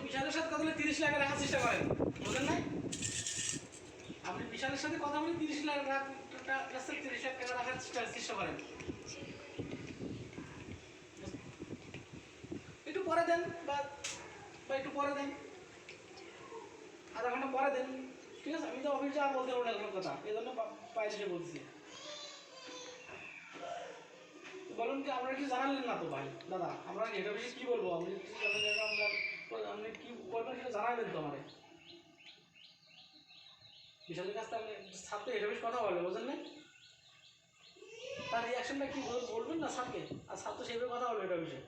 বিশালের সাথে কথা বলে 30 লাখে রাখার চেষ্টা করেন, বুঝলেন না? আপনি বিশালের সাথে কথা বলে 30 লাখ 30 লাখ টাকা রাখার চেষ্টা করেন। একটু পরে দেন বা একটু পরে দেন, আধা ঘন্টা পরে দেন, ঠিক আছে? আমি তো অফিস যাওয়া বলতে পারবো না কোনো কথা, এই জন্য বাইরে এসে বলছি। বলুন কি আপনারা কি জানালেন না তো ভাই দাদা, আমরা এটা বেশি কী বলবো? আপনি আপনি কী করবেন সেটা জানাবেন তো আমারে। বিশালের কাছ থেকে আপনি ছাত্র এটা বেশি কথা বলবে, বুঝলেন না? তার রিয়াকশনটা কী বলবেন না স্যারকে, আর ছাত্র সেইভাবে কথা বলবে এটা বিষয়ে।